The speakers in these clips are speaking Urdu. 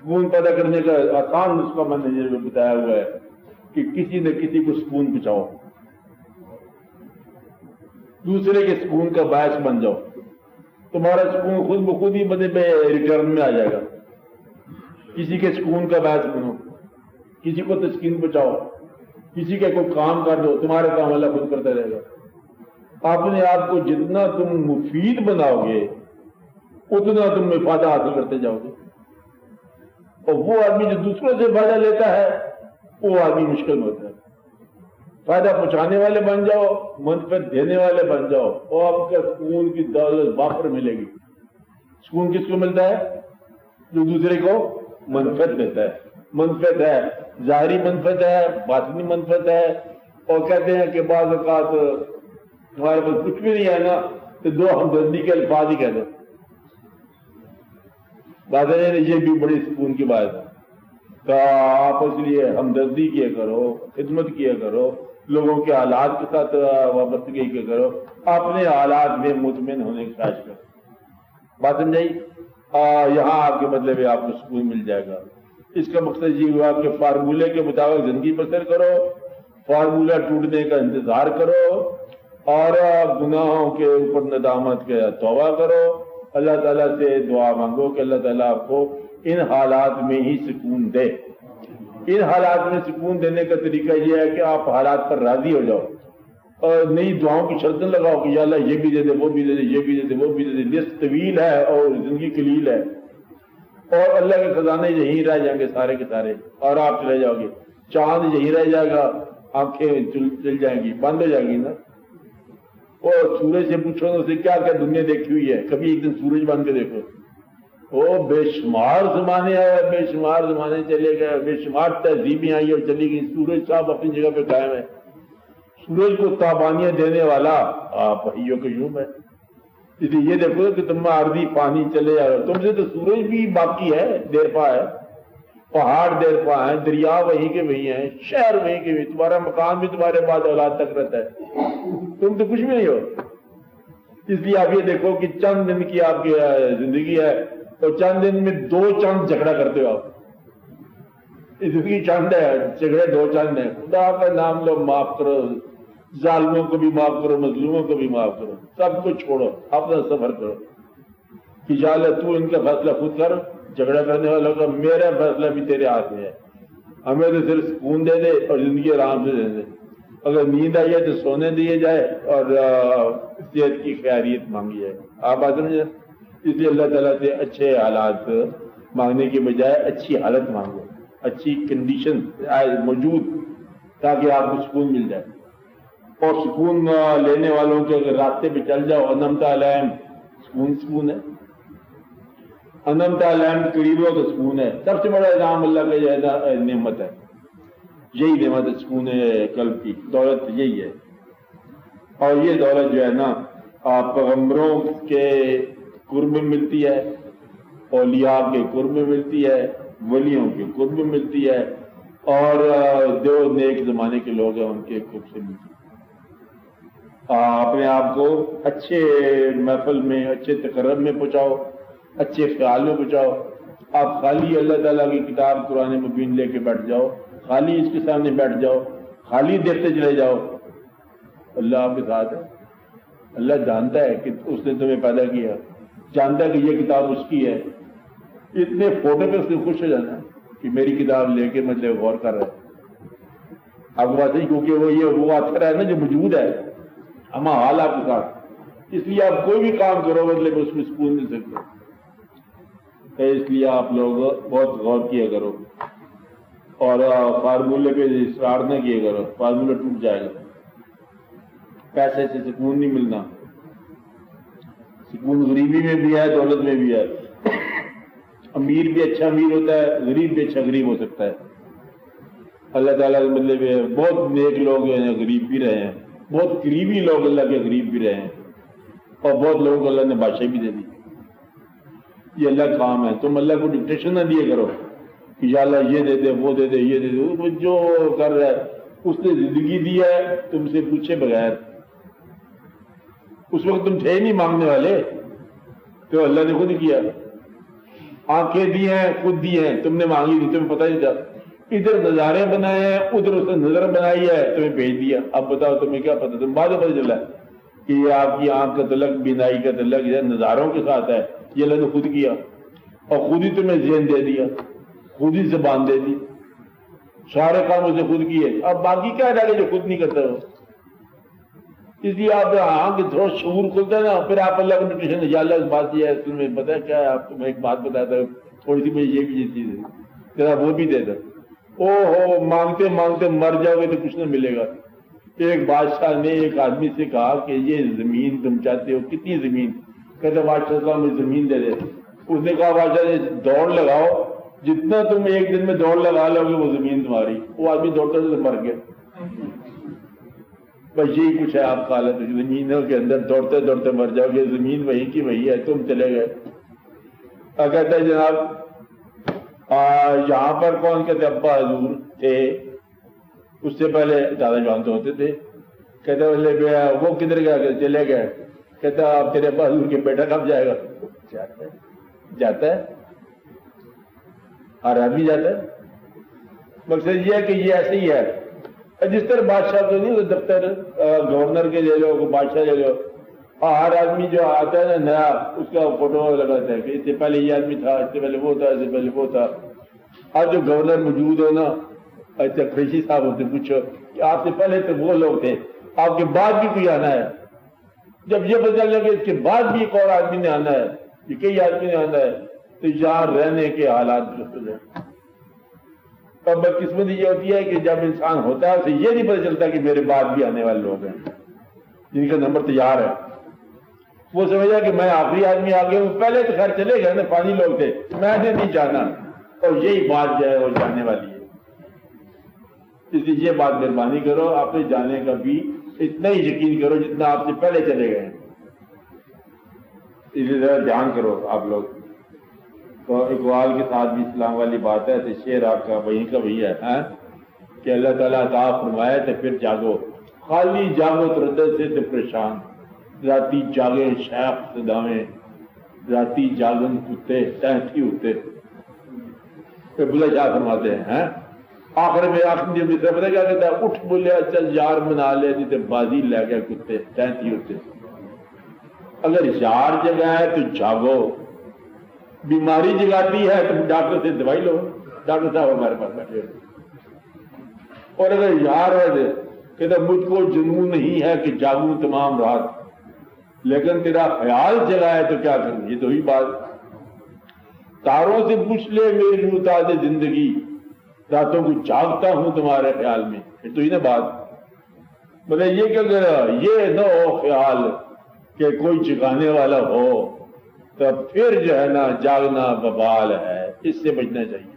سکون پیدا کرنے کا آسان نسخہ میں نے یہ بتایا ہوا ہے کہ کسی نہ کسی کو سکون پہنچاؤ، دوسرے کے سکون کا باعث بن جاؤ، تمہارا سکون خود بخود ہی بدے پہ ریٹرن میں آ جائے گا۔ کسی کے سکون کا باعث بنو، کسی کو تسکین پہنچاؤ، کسی کے کوئی کام کر دو، تمہارا کام اللہ خود کرتا رہے گا۔ اپنے آپ کو جتنا تم مفید بناؤ گے اتنا تم میں فائدہ حاصل کرتے جاؤ گے، اور وہ آدمی جو دوسروں سے فائدہ لیتا ہے وہ آدمی مشکل ہوتا ہے۔ فائدہ پہنچانے والے بن جاؤ، منفعت دینے والے بن جاؤ، اور آپ کا سکون کی دولت باخر ملے گی۔ سکون کس کو ملتا ہے؟ جو دوسرے کو منفعت دیتا ہے۔ منفعت ہے، ظاہری منفعت ہے، باطنی منفعت ہے، اور کہتے ہیں کہ بعض اوقات ہمارے پاس کچھ بھی نہیں ہے نا تو دو ہمدردی کے الفاظ ہی کہہ دو، بات ہے یہ بھی بڑی سکون کی بات ہے۔ تو آپ اس لیے ہمدردی کیا کرو، خدمت کیا کرو، لوگوں کے حالات کے ساتھ وابستگی کیا کرو، اپنے حالات میں مطمئن ہونے کی خواہش کرو۔ بات سمجھائی؟ یہاں آپ کے بدلے میں آپ کو سکون مل جائے گا۔ اس کا مقصد یہ ہوا کہ فارمولے کے مطابق زندگی بسر کرو، فارمولہ ٹوٹنے کا انتظار کرو، اور گناہوں کے اوپر ندامت کے توبہ کرو، اللہ تعالیٰ سے دعا مانگو کہ اللہ تعالیٰ آپ کو ان حالات میں ہی سکون دے۔ ان حالات میں سکون دینے کا طریقہ یہ ہے کہ آپ حالات پر راضی ہو جاؤ، اور نئی دعاؤں کی شرطیں لگاؤ کہ یا اللہ یہ بھی دے دے، وہ بھی دے دے، یہ بھی دے دے، وہ بھی دے دے۔ لسٹ طویل ہے اور زندگی قلیل ہے، اور اللہ کے خزانے یہیں رہ جائیں گے سارے کے سارے، اور آپ چلے جاؤ گے، چاند یہیں رہ جائے گا، آنکھیں چل جائیں گی، بند ہو جائیں گی نا۔ اور سورج سے پوچھو اسے کیا کیا دنیا دیکھی ہوئی ہے، کبھی ایک دن سورج بن کے دیکھو، وہ بے شمار زمانے آئے، بے شمار زمانے چلے گئے، بے شمار تہذیبیں آئی اور چلی گئی، سورج صاحب اپنی جگہ پہ قائم ہے۔ سورج کو تابانیاں دینے والا آپ حیوں قیوم ہے۔ اس لیے یہ دیکھو کہ تم عارضی پانی چلے جا رہے ہو، تم سے تو سورج بھی باقی ہے، دیر پا ہے، پہاڑ دیر پا ہیں، دریا وہیں کے وہیں ہیں، شہر وہیں کے وہیں، تمہارا مکان بھی تمہارے بعد اولاد تک رہتا ہے، تم تو کچھ بھی نہیں ہو۔ اس لیے آپ یہ دیکھو کہ چند دن کی آپ کی زندگی ہے، اور چند دن میں دو چند جھگڑا کرتے ہو آپ۔ زندگی چند ہے، جھگڑے دو چند ہیں۔ خدا کا نام لو، معاف کرو، ظالموں کو بھی معاف کرو، مظلوموں کو بھی معاف کرو، سب کو چھوڑو، اپنا سفر کرو کہ یا اللہ تو ان کا فیصلہ خود کر، جھگڑا کرنے والوں کا، میرا فیصلہ بھی تیرے ہاتھ میں ہے، ہمیں تو صرف سکون دے دے اور زندگی آرام سے دے دے، اگر نیند آئی ہے تو سونے دیے جائے اور صحت کی خیریت مانگی جائے۔ آپ بات سمجھے؟ اس لیے اللہ تعالیٰ سے اچھے حالات مانگنے کے بجائے اچھی حالت مانگو، اچھی کنڈیشن موجود، تاکہ آپ کو سکون مل جائے۔ اور سکون لینے والوں کے اگر راستے پہ چل جاؤ، انعمت علیہم، سکون ہے، انعمت علیہم قریبوں کا سکون ہے۔ سب سے بڑا انعام اللہ کا یہ نعمت ہے، یہی نعمت ہے، سکون قلب کی دولت یہی ہے۔ اور یہ دولت جو ہے نا پیغمبروں کے قرب میں ملتی ہے، اولیاء کے قرب میں ملتی ہے، ولیوں کے قرب میں ملتی ہے، اور جو نیک زمانے کے لوگ ہیں ان کے قرب سے ملتی ہے۔ اپنے آپ کو اچھے محفل میں، اچھے تقرب میں پہنچاؤ، اچھے خیال میں پہنچاؤ۔ آپ خالی اللہ تعالیٰ کی کتاب قرآن مبین لے کے بیٹھ جاؤ، خالی اس کے سامنے بیٹھ جاؤ، خالی دیکھتے چلے جاؤ، اللہ آپ کے ساتھ ہے۔ اللہ جانتا ہے کہ اس نے تمہیں پیدا کیا، جانتا ہے کہ یہ کتاب اس کی ہے، اتنے فوٹو پہ اس نے خوش ہو جانا ہے کہ میری کتاب لے کے مطلب غور کر رہا ہے۔ آپ کو بات نہیں، کیونکہ وہ اثر ہے نا جو موجود ہے، ہم حال آپ کے ساتھ، اس لیے آپ کوئی بھی کام کرو مطلب اس میں سکون مل سکتے۔ اس لیے آپ لوگ بہت غور کیا کرو، اور فارمولے پہ اصرار نہ کیا کرو، فارمولہ ٹوٹ جائے گا۔ پیسے سے سکون نہیں ملنا، سکون غریبی میں بھی ہے، دولت میں بھی ہے۔ امیر بھی اچھا امیر ہوتا ہے، غریب بھی اچھا غریب ہو سکتا ہے۔ اللہ تعالیٰ کے مطلب بہت نیک لوگ ہیں غریب بھی رہے ہیں، بہت قریبی لوگ اللہ کے غریب بھی رہے ہیں، اور بہت لوگوں کو اللہ نے بادشاہی بھی دے دی۔ یہ اللہ کا کام ہے، تم اللہ کو ڈکٹیشن نہ دیے کرو کہ یا اللہ یہ دے دے، وہ دے دے، یہ دے دے، وہ جو کر رہا ہے اس نے زندگی دی ہے تم سے پوچھے بغیر۔ اس وقت تم تھے نہیں مانگنے والے، تو اللہ نے خود کیا۔ آنکھیں دی ہیں خود دی ہیں، تم نے مانگی نہیں، تمہیں پتہ نہیں تھا، ادھر نظارے بنائے ہیں ادھر اس نے نظر بنائی ہے تمہیں بھیج دیا، اب بتاؤ تمہیں کیا پتہ، تم بعد میں پتہ چلا کہ یہ آپ کی آنکھ کا تعلق بینائی کا تعلق نظاروں کے ساتھ ہے، یہ اللہ نے خود کیا اور خود ہی تمہیں ذہن دے دیا، خود ہی زبان دے دی، سارے کام اسے خود کیے، اب باقی کیا ڈالے جو خود نہیں کرتا ہو؟ اس لیے آپ آنکھ تھوڑا شعور کھلتا ہے نا، پھر آپ اللہ کو ٹیوشن یا اللہ اس بات یہ ہے تمہیں پتہ ہے کیا ہے، آپ کو میں ایک بات بتاتا ہوں، تھوڑی سی مجھے یہ بھی یہ چیز ہے ذرا وہ بھی دے دو، او ہو مانگتے مانگتے مر جاؤ گے تو کچھ نہ ملے گا۔ ایک بادشاہ نے ایک آدمی سے کہا کہ یہ زمین تم چاہتے ہو، کتنی زمین؟ کہتے بادشاہ صاحب مجھے زمین دے دے۔ اس نے کہا بادشاہ نے دوڑ لگاؤ، جتنا تم ایک دن میں دوڑ لگا لو گے وہ زمین تمہاری۔ وہ آدمی دوڑتے سے مر گیا۔ بس یہی کچھ ہے آپ کا حالت، زمینوں کے اندر دوڑتے دوڑتے مر جاؤ گے، زمین وہی کی وہی ہے، تم چلے گئے۔ کہتا ہے جناب یہاں پر کون کہتے ابا حضور تھے، اس سے پہلے دادا جوان تو ہوتے تھے۔ کہتا وہ کدھر گیا؟ کہ چلے گئے۔ کہتا اب تیرے ابا حضور کے بیٹا کب جائے گا؟ جاتا ہے ہر آدمی جاتا ہے۔ مقصد یہ ہے کہ یہ ایسے ہی ہے، جس طرح بادشاہ تو نہیں، دفتر گورنر کے لے لو، بادشاہ لے لو، ہر آدمی جو آتا ہے نا نیا، اس کا فوٹو لگاتا ہے کہ اس سے پہلے یہ آدمی تھا، اس سے پہلے وہ تھا، اس سے پہلے وہ تھا۔ آج جو گورنر موجود ہو نا، اچھا قریشی صاحب ہوتے، پوچھو کہ آپ سے پہلے تو وہ لوگ تھے، آپ کے بعد بھی کوئی آنا ہے؟ جب یہ پتہ چلے کہ اس کے بعد بھی ایک اور آدمی نے آنا ہے، یہ کئی آدمی نے آنا ہے، تو یہاں رہنے کے حالات درست ہو جائیں۔ اب بدقسمتی یہ ہوتی ہے کہ جب انسان ہوتا ہے اسے یہ نہیں پتہ چلتا کہ میرے بعد بھی آنے والے لوگ ہیں جن کا نمبر تیار ہے۔ وہ سمجھا کہ میں آخری آدمی آ گیا ہوں، پہلے تو خیر چلے گئے نا، پانی لوگ تھے، میں نے نہیں جانا، اور یہی بات جو ہے وہ جانے والی ہے۔ اس لیے یہ بات مہربانی کرو، اپنے جانے کا بھی اتنا ہی یقین کرو جتنا آپ سے پہلے چلے گئے ہیں، اس لیے ذرا دھیان کرو آپ لوگ۔ تو اقبال کے ساتھ بھی اسلام والی بات ہے، تو شعر آپ کا وہیں کا وہی ہے کہ اللہ تعالیٰ عطا فرمائے تو پھر جاگو، خالی جاگو تردد سے تو پریشان، راتی جاگے شیخ صداویں، راتی جاگن کتے تہتی ہوتے۔ بلے شاہ فرماتے ہیں آخر میں آخری مصرع پتہ کیا کہتا ہے؟ اٹھ بولیا چل یار منا لے، نہیں تو بازی لے گئے کتے تہتی ہوتے۔ اگر یار جگائے تو جاگو، بیماری جگاتی ہے تو ڈاکٹر سے دوائی لو، ڈاکٹر صاحب ہمارے پاس بیٹھے۔ اور اگر یار ہے کہتا مجھ کو جنون نہیں ہے کہ جاگوں تمام رات، لیکن تیرا خیال جگائے تو کیا کروں؟ یہ تو ہی بات، تاروں سے پوچھ لے میری محتاج زندگی، راتوں کو جاگتا ہوں تمہارے خیال میں، پھر تو ہی نا بات۔ مطلب یہ کہ اگر یہ نہ ہو خیال کہ کوئی جگانے والا ہو تو پھر جو ہے نا جاگنا وبال ہے، اس سے بچنا چاہیے۔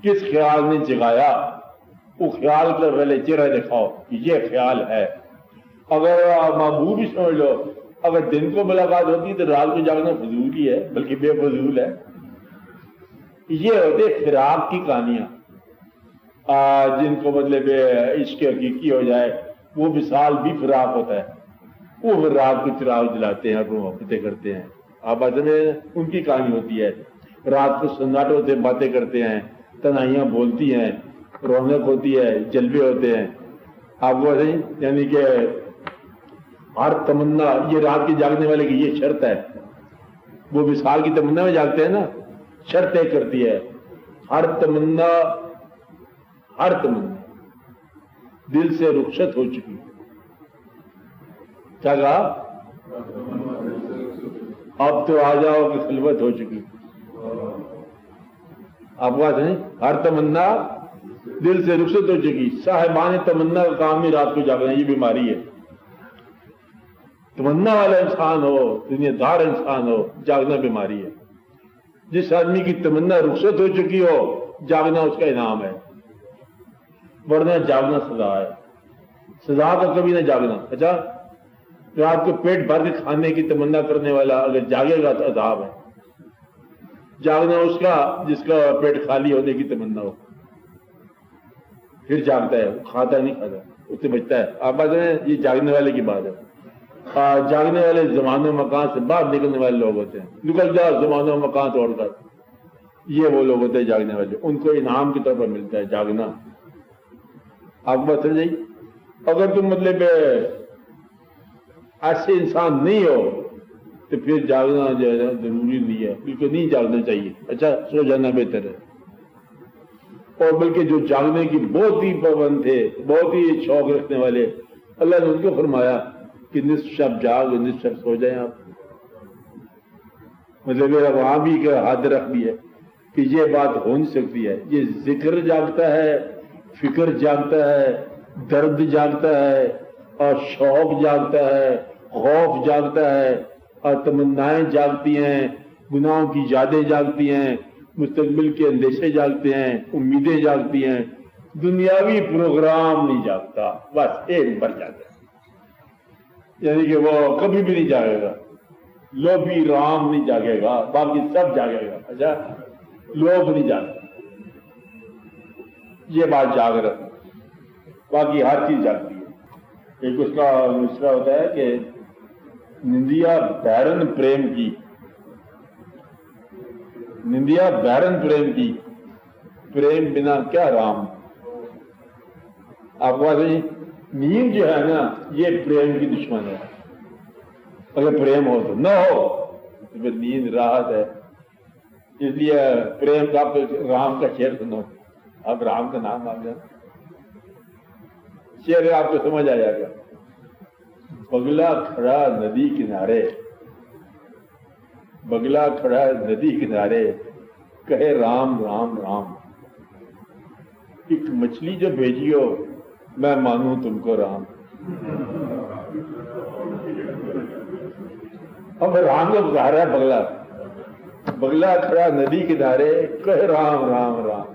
کس خیال نے جگایا وہ خیال کا پہلے چہرہ دکھاؤ کہ یہ خیال ہے۔ اگر محبوب ہی سمجھ لو، اگر دن کو ملاقات ہوتی تو رات کو جاگنا فضول ہی ہے، بلکہ بے فضول ہے۔ یہ ہوتے فراق کی کہانیاں جن کو مطلب عشق حقیقی ہو جائے، وہ وصال بھی فراق ہوتا ہے، وہ رات کو چراغ جلاتے ہیں اور محبتیں کرتے ہیں، آپ ان کی کہانی ہوتی ہے۔ رات کو سناٹوں سے باتیں کرتے ہیں، تنہائیاں بولتی ہیں، رونق ہوتی ہے، جلوے ہوتے ہیں، آپ کو یعنی کہ ہر تمنا، یہ رات کے جاگنے والے کی یہ شرط ہے، وہ وصال کی تمنا میں جاگتے ہیں نا، شرط طے کرتی ہے، ہر تمنا دل سے رخصت ہو چکی۔ کیا کہا؟ اب تو آ جاؤ کہ خلوت ہو چکی۔ آپ بات نہیں، ہر تمنا دل سے رخصت ہو چکی۔ صاحبان تمنا کا کام ہی رات کو جاگنا، یہ بیماری ہے۔ تمنا والا انسان ہو، دنیا دار انسان ہو، جاگنا بیماری ہے۔ جس آدمی کی تمنا رخصت ہو چکی ہو، جاگنا اس کا انعام ہے، ورنہ جاگنا سزا ہے، سزا کا کبھی نہ جاگنا۔ اچھا رات کو پیٹ بھر کے کھانے کی تمنا کرنے والا اگر جاگے گا تو عذاب ہے، جاگنا اس کا جس کا پیٹ خالی ہونے کی تمنا ہو، پھر جاگتا ہے، وہ کھاتا نہیں کھاتا، اس سے بچتا ہے۔ آپ بات ہے یہ جاگنے والے کی بات ہے۔ جاگنے والے زمان و مکان سے باہر نکلنے والے لوگ ہوتے ہیں، نکل جاؤ زمان و مکان توڑ کر، یہ وہ لوگ ہوتے ہیں جاگنے والے، ان کو انعام کی طور پر ملتا ہے جاگنا۔ آپ بات سمجھ آئی؟ اگر تم مطلب ایسے انسان نہیں ہو تو پھر جاگنا جو ہے ضروری نہیں ہے، بالکل نہیں جاگنا چاہیے، اچھا سو جانا بہتر ہے۔ اور بلکہ جو جاگنے کی بہت ہی پابند تھے، بہت ہی شوق رکھنے والے، اللہ نے ان کو فرمایا کہ نصف شب جاگ نصف شب سو جائیں آپ۔ مطلب میرا وہاں بھی ایک حد رکھ دی ہے کہ یہ بات ہو نہیں سکتی ہے، یہ ذکر جاگتا ہے، فکر جاگتا ہے، درد جاگتا ہے، اور شوق جاگتا ہے، خوف جاگتا ہے، اور تمنائیں جاگتی ہیں، گناہوں کی یادیں جاگتی ہیں، مستقبل کے اندیشے جاگتے ہیں، امیدیں جاگتی ہیں، دنیاوی پروگرام نہیں جاگتا، بس ایک بر جاتا ہے، یعنی کہ وہ کبھی بھی نہیں جاگے گا، لوبھی رام نہیں جاگے گا، باقی سب جاگے گا، اچھا لوگ نہیں جاگتا، یہ بات جاگ رہا، باقی ہر چیز جاگتی ہے۔ ایک اس کا نسخہ ہوتا ہے کہ نندیا بیرن پریم کی، نندیا بیرن پریم کی، پریم بنا کیا رام۔ آپ کو نیند جو ہے نا یہ پریم کی دشمن ہے، اگر پریم ہو تو، نہ ہو تو پھر نیند راحت ہے۔ اس لیے پریم کا آپ رام کا شعر سنو، اب رام کا نام آ گیا، شعر آپ کو سمجھ آ جائے گا۔ بگلا کھڑا ندی کنارے، بگلا کھڑا ندی کنارے، کہے رام رام رام، ایک مچھلی جو بھیجی ہو میں مانوں تم کو رام۔ اب رام کو بتا رہا ہے بگلا، بگلا کھڑا ندی کنارے، کہے رام رام رام،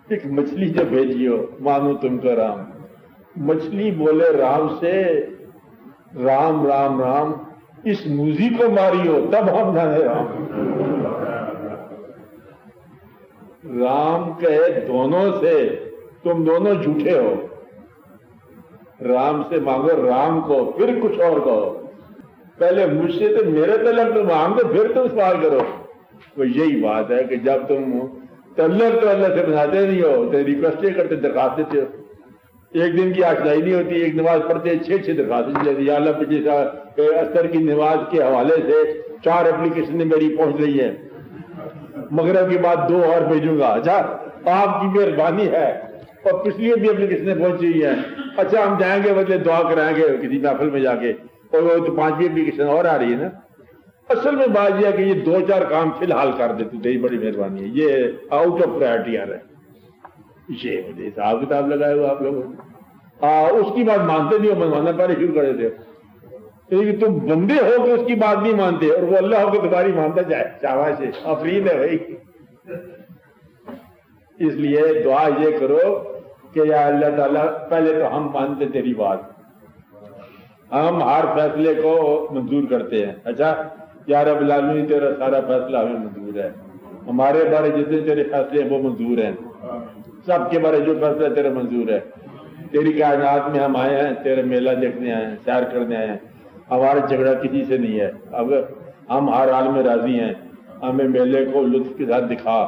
ایک مچھلی جو بھیجی ہو مانوں تم کو رام۔ مچھلی بولے رام سے رام رام رام، اس موزی کو ماری ہو تب ہم جانے رام۔ رام کہے دونوں سے تم دونوں جھوٹے ہو، رام سے مانگو رام کو پھر کچھ اور کہو، پہلے مجھ سے تو میرے طلب تو مانگو پھر تم سوال کرو۔ وہ یہی بات ہے کہ جب تم طلب تو اللہ سے بناتے نہیں ہو تو ریکویسٹیں کرتے، درخواست دیتے ہو، ایک دن کی آشنائی نہیں ہوتی، ایک نماز پڑھتے 6 درخواستیں دیتی، یا اللہ پچھلے اثر کی نماز کے حوالے سے 4 اپلیکیشن میری پہنچ رہی ہے، مغرب کے بعد 2 اور بھیجوں گا، اچھا آپ کی مہربانی ہے، اور پچھلی بھی اپلیکیشنیں پہنچ رہی ہیں، اچھا ہم جائیں گے بدلے دعا کرائیں گے کسی محفل میں جا کے، اور وہ تو 5ویں اپلیکیشن اور آ رہی ہے نا۔ اصل میں بات یہ ہے کہ یہ 2-4 کام فی الحال کر دے تو تیری بڑی مہربانی ہے، یہ آؤٹ آف پرائرٹی آ رہا ہے، یہ مجھے حساب کتاب لگائے ہو آپ لوگوں نے، اس کی بات مانتے نہیں ہو، منوانا پہلے شروع کر دیتے ہو، لیکن تم بندے ہو کہ اس کی بات نہیں مانتے، اور وہ اللہ ہو کہ تمہاری مانتا جائے، شاباش ہے، آفرین ہے بھائی۔ اس لیے دعا یہ کرو کہ یا اللہ تعالیٰ پہلے تو ہم مانتے تیری بات، ہم ہر فیصلے کو منظور کرتے ہیں، اچھا یا رب العالمین تیرا سارا فیصلہ ہمیں منظور ہے، ہمارے بارے جتنے تیرے فیصلے ہیں وہ منظور ہیں، سب کے بارے جو فیصلہ تیرا منظور ہے، تیری کائنات میں ہم آئے ہیں، تیرے میلہ دیکھنے آئے ہیں، سیر کرنے آئے ہیں، ہمارا جھگڑا کسی سے نہیں ہے، اب ہم ہر حال میں راضی ہیں، ہمیں میلے کو لطف کے ساتھ دکھا،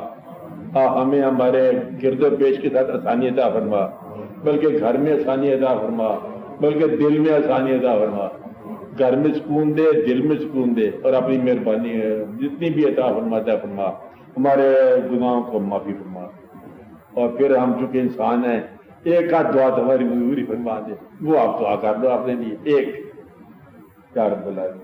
ہمیں ہمارے گرد و پیش کے ساتھ آسانی عطا فرما، بلکہ گھر میں آسانی عطا فرما، بلکہ دل میں آسانی عطا فرما، گھر میں سکون دے، دل میں سکون دے، اور اپنی مہربانی جتنی بھی عطا فرماتا فرما، ہمارے گناہوں کو معافی فرما، اور پھر ہم چونکہ انسان ہیں ایک آدھ دعا تو ہماری مجبوری فرما دے، وہ آپ دعا کر دو اپنے لیے ایک، یا رب العالمین۔